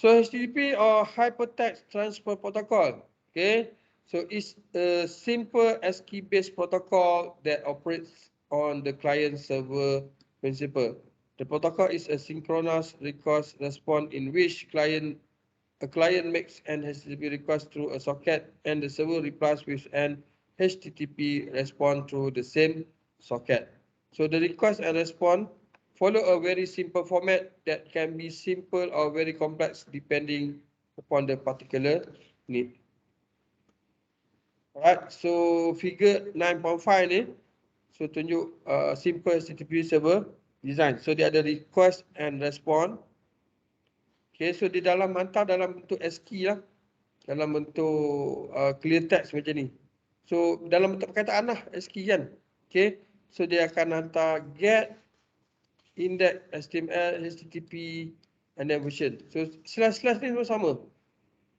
So HTTP or Hypertext Transfer Protocol. Okay. So it's a simple ASCII-based protocol that operates on the client-server principle. The protocol is a synchronous request response in which a client makes an HTTP request through a socket and the server replies with an HTTP response through the same socket. So the request and response follow a very simple format that can be simple or very complex depending upon the particular need. Alright, so figure 9.5 ni, so tunjuk simple HTTP server design. So dia ada request and response. Okay, so di dalam hantar dalam bentuk ASCII lah. Dalam bentuk clear text macam ni. So dalam bentuk perkataan lah ASCII kan. Okay, so dia akan hantar get index HTML, HTTP and then version. So slash ni semua sama.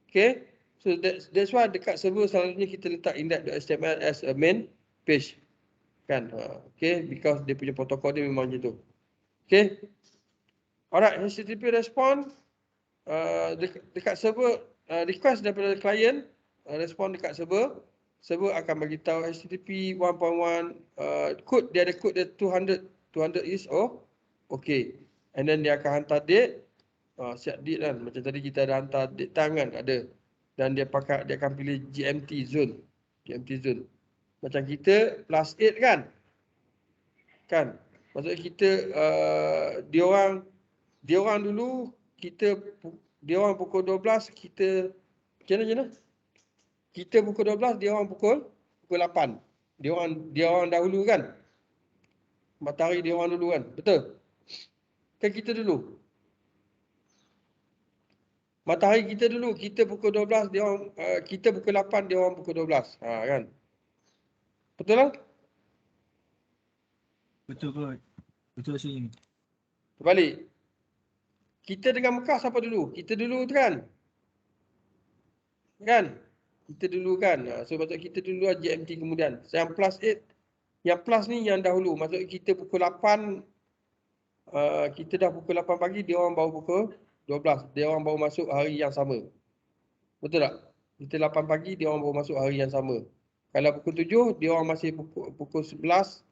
Okay, so that's why dekat server selalunya kita letak index.html as a main page. Kan, okay, because dia punya protokol dia memang macam tu. Okay, alright, HTTP response dekat server, request daripada client, respon dekat server, server akan bagi tahu HTTP 1.1 code, dia ada code dia 200 is okay, and then dia akan hantar date, siap date kan, macam tadi kita ada hantar date time kan, ada, dan dia akan pilih GMT zone, macam kita plus 8 kan, maksudnya kita dia orang dulu dia orang pukul 12, kita macam mana? Kita pukul 12, dia orang pukul 8. Dia orang dahulu kan? Matahari dia orang dulu kan? Betul? Kan kita dulu. Matahari kita dulu, kita pukul 12, dia orang kita pukul 8, dia orang pukul 12. Kan? Betul tak? Betul kot. Betul sini. Terbalik. Kita dengan Mekah siapa dulu? Kita dulu tu kan? Kan? Kita dulu kan? So maksud kita dulu lah GMT kemudian. Yang plus 8. Yang plus ni yang dahulu. Maksud kita pukul 8. Kita dah pukul 8 pagi. Dia orang baru pukul 12. Dia orang baru masuk hari yang sama. Betul tak? Kita 8 pagi. Dia orang baru masuk hari yang sama. Kalau pukul 7. Dia orang masih pukul 11.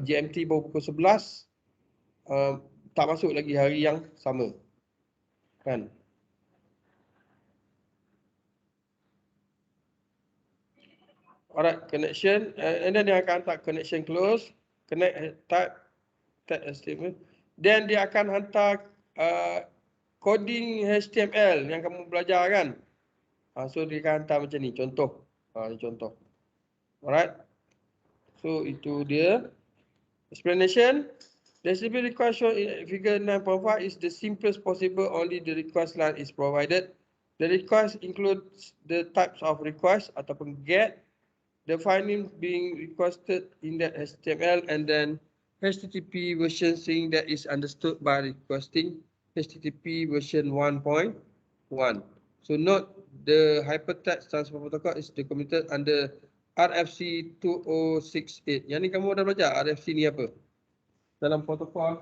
GMT baru pukul 11. Tak masuk lagi hari yang sama. Kan? Alright, connection. And then dia akan hantar connection close. Connect type HTML. Then dia akan hantar coding HTML yang kamu belajar kan. So dia akan hantar macam ni. Contoh. Ini contoh. Alright. So itu dia. Explanation. The HTTP request shown in figure 9.5 is the simplest possible, only the request line is provided. The request includes the types of request ataupun get, the file name being requested in that HTML, and then HTTP version string that is understood by requesting HTTP version 1.1. So note the hypertext transfer protocol is documented under RFC 2068. Yang ni kamu dah belajar RFC ni apa? Dalam protokol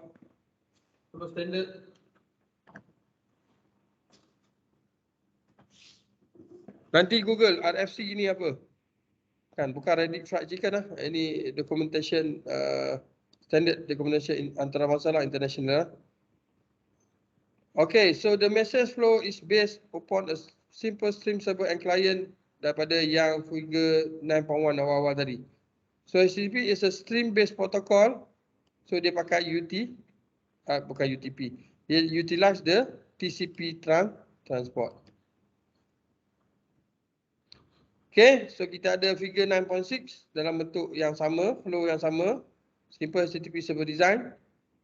standard. Nanti Google RFC ini apa? Kan bukan Reddit fried chicken lah. Ini documentation standard documentation antarabangsa lah, international. Okay, so the message flow is based upon a simple stream server and client daripada yang figure 9.1 awal-awal tadi. So HTTP is a stream based protocol. So dia pakai bukan UTP. Dia utilize the TCP transport. Okay, so kita ada figure 9.6 dalam bentuk yang sama, flow yang sama. Simple HTTP server design.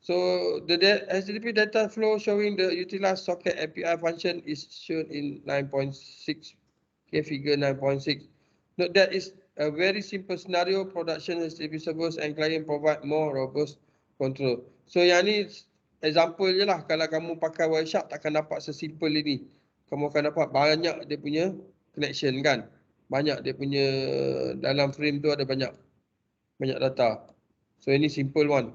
So the HTTP data flow showing the utilized socket API function is shown in 9.6. Okay, figure 9.6. Note that is a very simple scenario. Production HTTP servers and client provide more robust control. So yang ni example je lah. Kalau kamu pakai Wireshark takkan dapat sesimpel ini. Kamu akan dapat banyak dia punya connection kan. Banyak dia punya dalam frame tu ada banyak data. So ini simple one.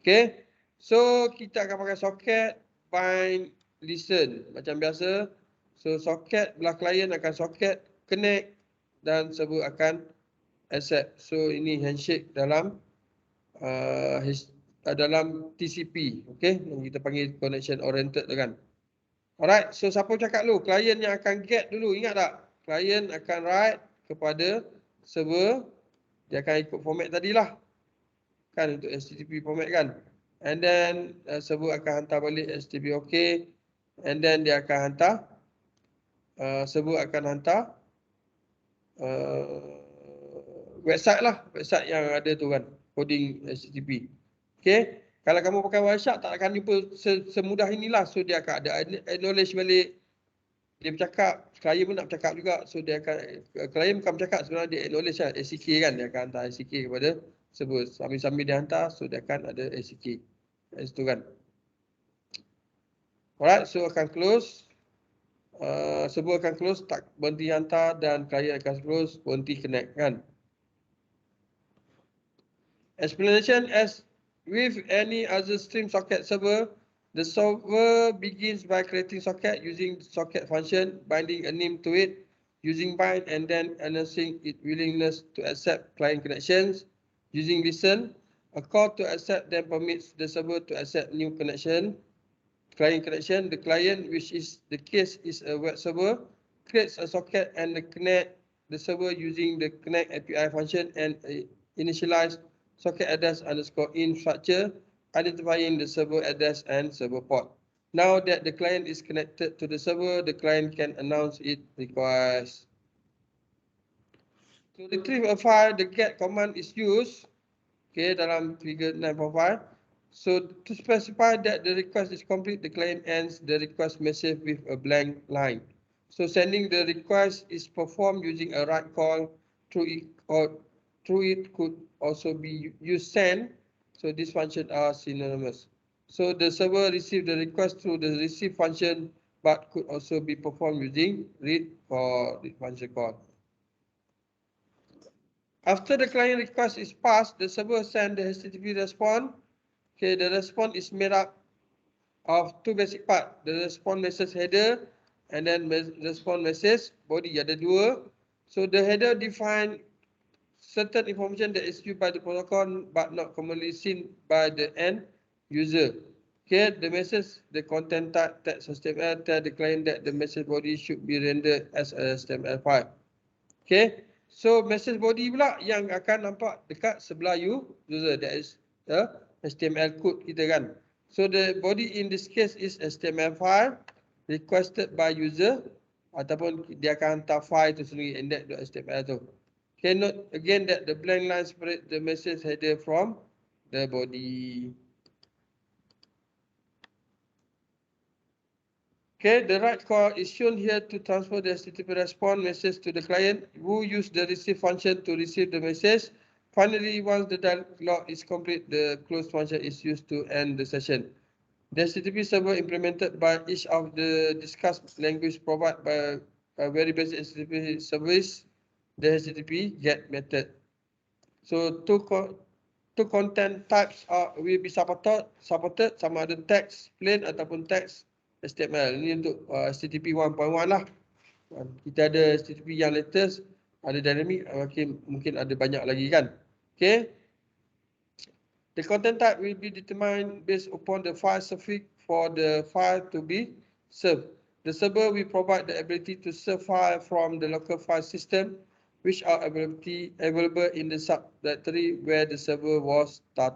Okay. So kita akan pakai socket, bind listen macam biasa. So soket belah client akan soket connect dan server akan accept. So ini handshake dalam dalam TCP, okay, yang kita panggil connection oriented tu kan. Alright, so siapa cakap dulu? Client yang akan get dulu, ingat tak? Client akan write kepada server, dia akan ikut format tadilah. Kan untuk HTTP format kan. And then server akan hantar balik HTTP okay. And then dia akan hantar, server akan hantar website lah, website yang ada tu kan, coding HTTP. Okay, kalau kamu pakai Wireshark tak akan jumpa semudah inilah. So dia akan ada acknowledge balik, dia bercakap, klien pun nak bercakap juga. So dia akan, klien bukan bercakap, sebenarnya dia acknowledge lah, ACK kan, dia akan hantar ACK kepada server. Sambil-sambil dia hantar, so dia akan ada ACK kat situ kan. Alright, so akan close. Server akan close, tak berhenti hantar, dan klien akan close, berhenti connect kan. Explanation: as with any other stream socket server, the server begins by creating socket using socket function, binding a name to it using bind, and then announcing its willingness to accept client connections using listen. A call to accept then permits the server to accept new connection. Client connection. The client, which is the case is a web server, creates a socket and connect the server using the connect API function and initialize socket address underscore in structure, identifying the server address and server port. Now that the client is connected to the server, the client can announce its request. To retrieve a file, the get command is used, okay, dalam figure 9.5. So to specify that the request is complete, the client ends the request message with a blank line. So sending the request is performed using a write call through it, or through it could also be used send. So these functions are synonymous. So the server receives the request through the receive function, but could also be performed using read or read function call. After the client request is passed, the server sends the HTTP response. Okay, the response is made up of two basic parts. The response message header and then response message body, ada dua. So the header define certain information that is used by the protocol but not commonly seen by the end user. Okay, the message, the content type text HTML, tell the client that the message body should be rendered as a HTML file. Okay, so message body pula yang akan nampak dekat sebelah user, that is the HTML code kita kan. So the body in this case is HTML file requested by user, ataupun dia akan hantar file tu sendiri, index.html tu. Okay, note again that the blank line separate the message header from the body. Okay, the write call is shown here to transfer the HTTP response message to the client, who use the receive function to receive the message. Finally, once the dialog is complete, the close function is used to end the session. The HTTP server implemented by each of the discussed language provided by a very basic HTTP service, the HTTP GET method. So two content types will be supported, sama ada text plain ataupun text HTML. Ini untuk HTTP 1.1 lah. Kita ada HTTP yang latest, ada dynamic, mungkin ada banyak lagi kan. Okay. The content type will be determined based upon the file suffix for the file to be served. The server will provide the ability to serve file from the local file system, which are available in the subdirectory where the server was started.